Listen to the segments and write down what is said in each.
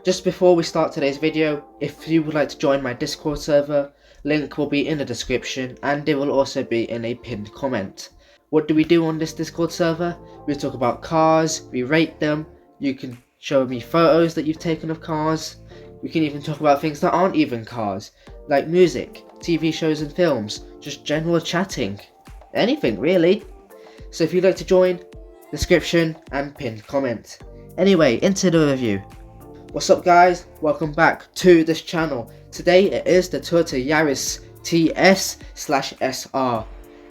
Just before we start today's video, if you would like to join my Discord server, link will be in the description and it will also be in a pinned comment. What do we do on this Discord server? We talk about cars, we rate them, you can show me photos that you've taken of cars, we can even talk about things that aren't even cars, like music, TV shows and films, just general chatting, anything really. So if you'd like to join, description and pinned comment. Anyway, into the review. What's up guys, welcome back to this channel. Today it is the Toyota Yaris TS/SR.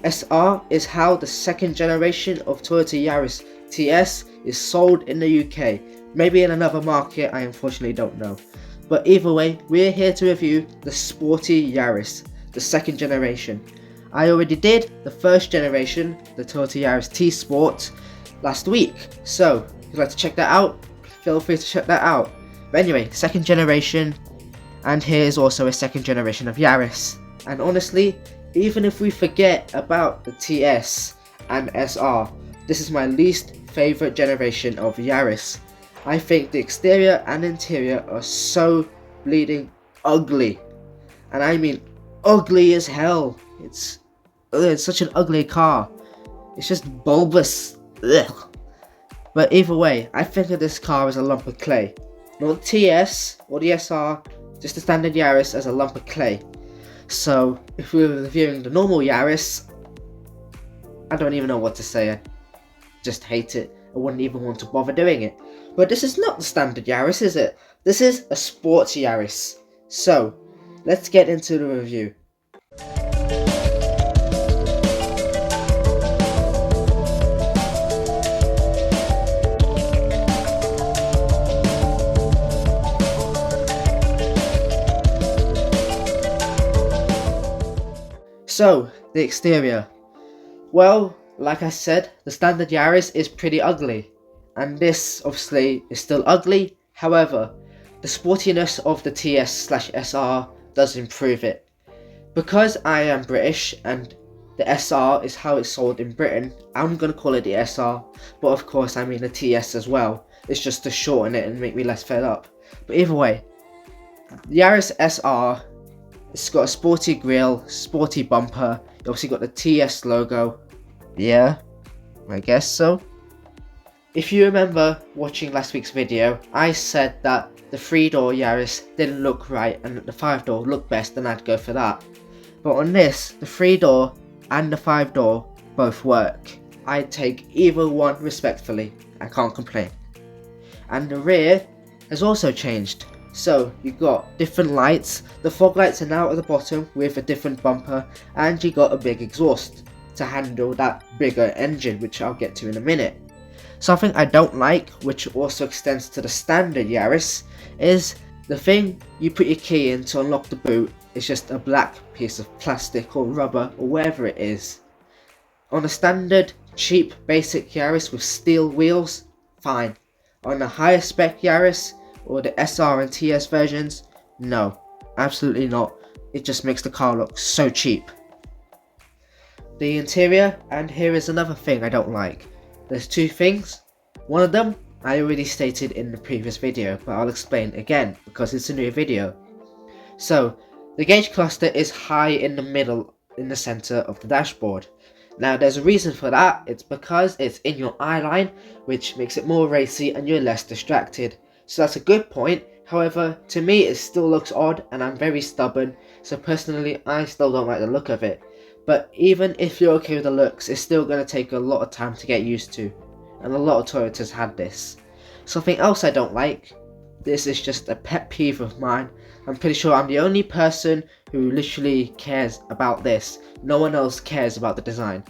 SR is how the second generation of Toyota Yaris TS is sold in the UK. Maybe in another market, I unfortunately don't know. But either way, we're here to review the sporty Yaris, the second generation. I already did the first generation, the Toyota Yaris T-Sport, last week. So, if you'd like to check that out, feel free to check that out. But anyway, second generation, and here's also a second generation of Yaris. And honestly, even if we forget about the TS and SR, this is my least favourite generation of Yaris. I think the exterior and interior are so bleeding ugly. And I mean ugly as hell. It's such an ugly car. It's just bulbous. Ugh. But either way, I think of this car as a lump of clay. Not the TS or the SR, just the standard Yaris as a lump of clay. So, if we were reviewing the normal Yaris, I don't even know what to say. I just hate it. I wouldn't even want to bother doing it. But this is not the standard Yaris, is it? This is a sports Yaris. So, let's get into the review. So, the exterior. Well, like I said, the standard Yaris is pretty ugly. And this, obviously, is still ugly. However, the sportiness of the TS/SR does improve it. Because I am British and the SR is how it's sold in Britain, I'm going to call it the SR. But of course, I mean the TS as well. It's just to shorten it and make me less fed up. But either way, the Yaris SR, it's got a sporty grille, sporty bumper, you obviously got the TS logo. Yeah, I guess so. If you remember watching last week's video, I said that the 3-door Yaris didn't look right and that the 5-door looked best and I'd go for that. But on this, the 3-door and the 5-door both work. I'd take either one respectfully, I can't complain. And the rear has also changed. So, you've got different lights, the fog lights are now at the bottom with a different bumper, and you got a big exhaust to handle that bigger engine, which I'll get to in a minute. Something I don't like, which also extends to the standard Yaris, is the thing you put your key in to unlock the boot is just a black piece of plastic or rubber or whatever it is. On a standard, cheap, basic Yaris with steel wheels, fine. On a higher spec Yaris, or the SR and TS versions, no, absolutely not. It just makes the car look so cheap. The interior, and here is another thing I don't like. There's two things. One of them I already stated in the previous video, but I'll explain again because it's a new video. So, the gauge cluster is high in the middle, in the center of the dashboard. Now there's a reason for that. It's because it's in your eye line, which makes it more racy and you're less distracted. So that's a good point. However, to me it still looks odd and I'm very stubborn, so personally I still don't like the look of it. But even if you're okay with the looks, it's still going to take a lot of time to get used to. And a lot of Toyotas had this. Something else I don't like, this is just a pet peeve of mine. I'm pretty sure I'm the only person who literally cares about this. No one else cares about the design.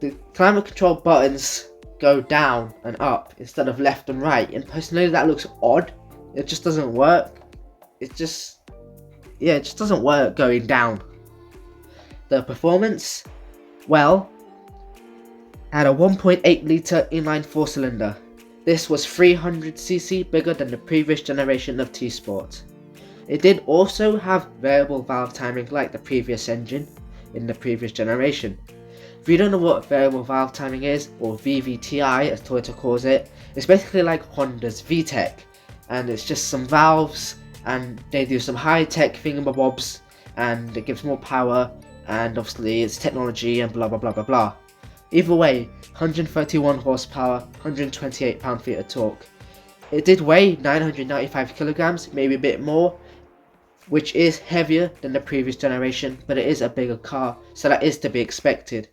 The climate control buttons go down and up instead of left and right, and personally that looks odd. It just doesn't work. It just doesn't work going down. The performance, well, had a 1.8 litre inline 4-cylinder. This was 300cc bigger than the previous generation of T-Sport. It did also have variable valve timing like the previous engine in the previous generation. If you don't know what variable valve timing is, or VVTI as Toyota calls it, it's basically like Honda's VTEC. and it's just some valves, and they do some high-tech thingamabobs, and it gives more power, and obviously it's technology and blah blah blah blah blah. Either way, 131 horsepower, 128 pound-feet of torque. It did weigh 995 kilograms, maybe a bit more, which is heavier than the previous generation, but it is a bigger car, so that is to be expected.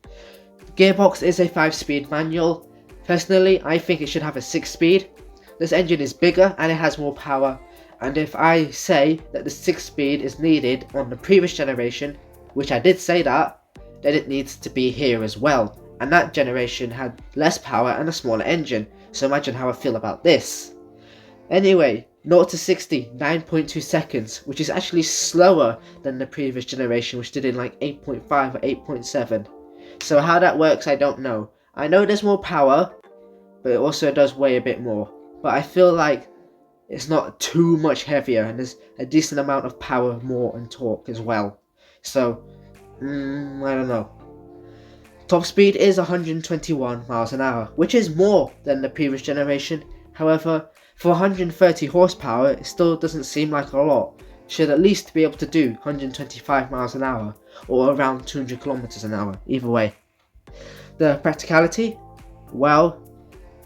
The gearbox is a 5-speed manual. Personally, I think it should have a 6-speed. This engine is bigger and it has more power, and if I say that the 6-speed is needed on the previous generation, which I did say that, then it needs to be here as well, and that generation had less power and a smaller engine, so imagine how I feel about this. Anyway, 0 to 60, 9.2 seconds, which is actually slower than the previous generation, which did in like 8.5 or 8.7. So how that works, I don't know. I know there's more power, but it also does weigh a bit more. But I feel like it's not too much heavier, and there's a decent amount of power, more, and torque as well. So, I don't know. Top speed is 121 miles an hour, which is more than the previous generation. However, for 130 horsepower, it still doesn't seem like a lot. Should at least be able to do 125 miles an hour, or around 200 kilometers an hour, either way. The practicality? Well,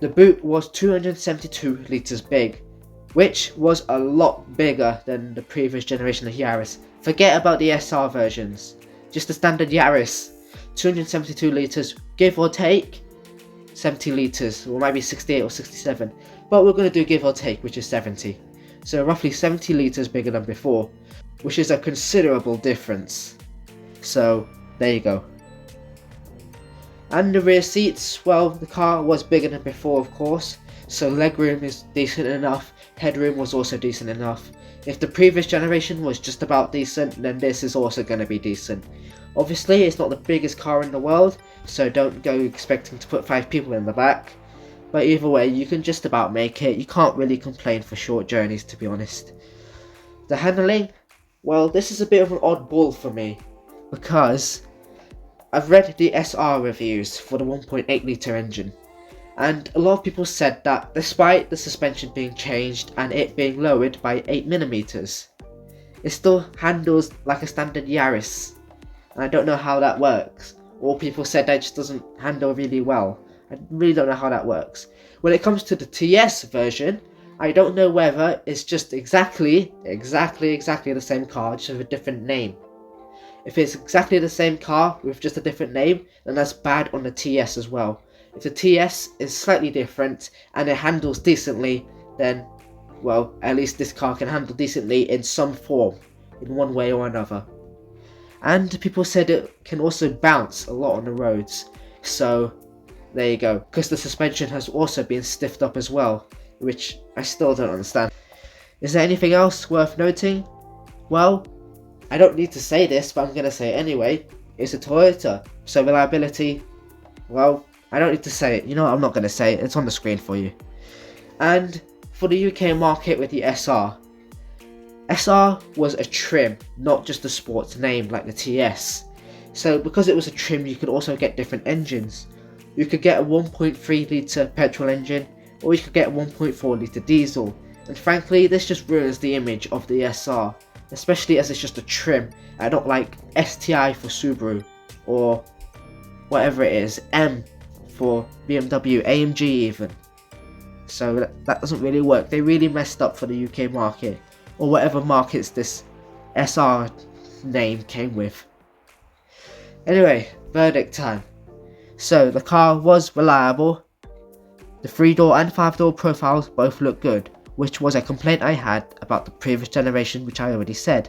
the boot was 272 litres big, which was a lot bigger than the previous generation of Yaris. Forget about the SR versions, just the standard Yaris. 272 litres, give or take 70 litres, or maybe 68 or 67, but we're going to do give or take, which is 70. So roughly 70 litres bigger than before, which is a considerable difference. So there you go. And the rear seats, well, the car was bigger than before, of course, so legroom is decent enough, headroom was also decent enough. If the previous generation was just about decent, then this is also going to be decent. Obviously, it's not the biggest car in the world, so don't go expecting to put 5 people in the back. But either way, you can just about make it. You can't really complain for short journeys, to be honest. The handling? Well, this is a bit of an oddball for me, because I've read the SR reviews for the 1.8 litre engine, and a lot of people said that despite the suspension being changed and it being lowered by 8mm, it still handles like a standard Yaris, and I don't know how that works. Or people said that it just doesn't handle really well. I really don't know how that works. When it comes to the TS version, I don't know whether it's just exactly the same car, just with a different name. If it's exactly the same car with just a different name, then that's bad on the TS as well. If the TS is slightly different and it handles decently, then, well, at least this car can handle decently in some form, in one way or another. And people said it can also bounce a lot on the roads, so there you go, because the suspension has also been stiffed up as well, which I still don't understand. Is there anything else worth noting? Well, I don't need to say this, but I'm going to say it anyway. It's a Toyota, so reliability, well, I don't need to say it. You know what, I'm not going to say it, it's on the screen for you. And for the UK market with the SR, SR was a trim, not just a sports name like the TS. So because it was a trim, you could also get different engines. You could get a 1.3 litre petrol engine, or you could get a 1.4 litre diesel. And frankly, this just ruins the image of the SR, especially as it's just a trim, and not like STI for Subaru, or whatever it is, M for BMW, AMG even. So that doesn't really work. They really messed up for the UK market, or whatever markets this SR name came with. Anyway, verdict time. So the car was reliable. The 3-door and 5-door profiles both look good, which was a complaint I had about the previous generation, which I already said.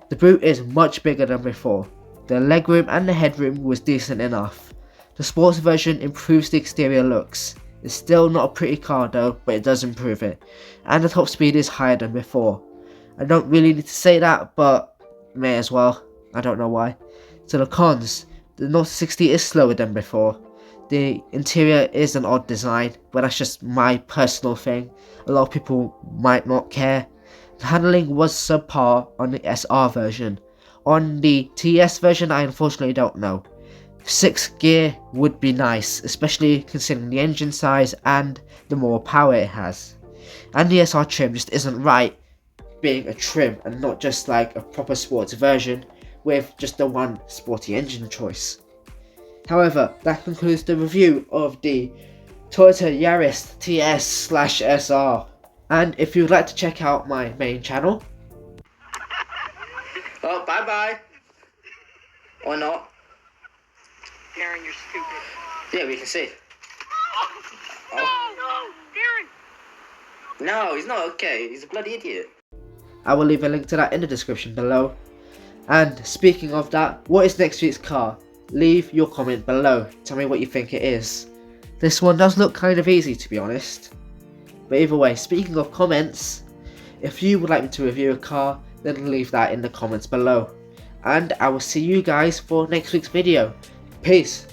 The boot is much bigger than before. The legroom and the headroom was decent enough. The sports version improves the exterior looks. It's still not a pretty car though, but it does improve it. And the top speed is higher than before. I don't really need to say that, but may as well. I don't know why. So the cons. The 0 to 60 is slower than before. The interior is an odd design, but that's just my personal thing. A lot of people might not care. The handling was subpar on the SR version. On the TS version, I unfortunately don't know. 6th gear would be nice, especially considering the engine size and the more power it has. and the SR trim just isn't right being a trim and not just like a proper sports version with just the one sporty engine choice. However, that concludes the review of the Toyota Yaris TS/SR, and if you would like to check out my main channel, oh, bye bye. Or not. Darren, you're stupid. Yeah, we can see. Oh. No, Darren. No, he's not okay. He's a bloody idiot. I will leave a link to that in the description below. And speaking of that, what is next week's car? Leave your comment below, tell me what you think it is. This one does look kind of easy, to be honest. But either way, speaking of comments, if you would like me to review a car, then leave that in the comments below. And I will see you guys for next week's video. Peace.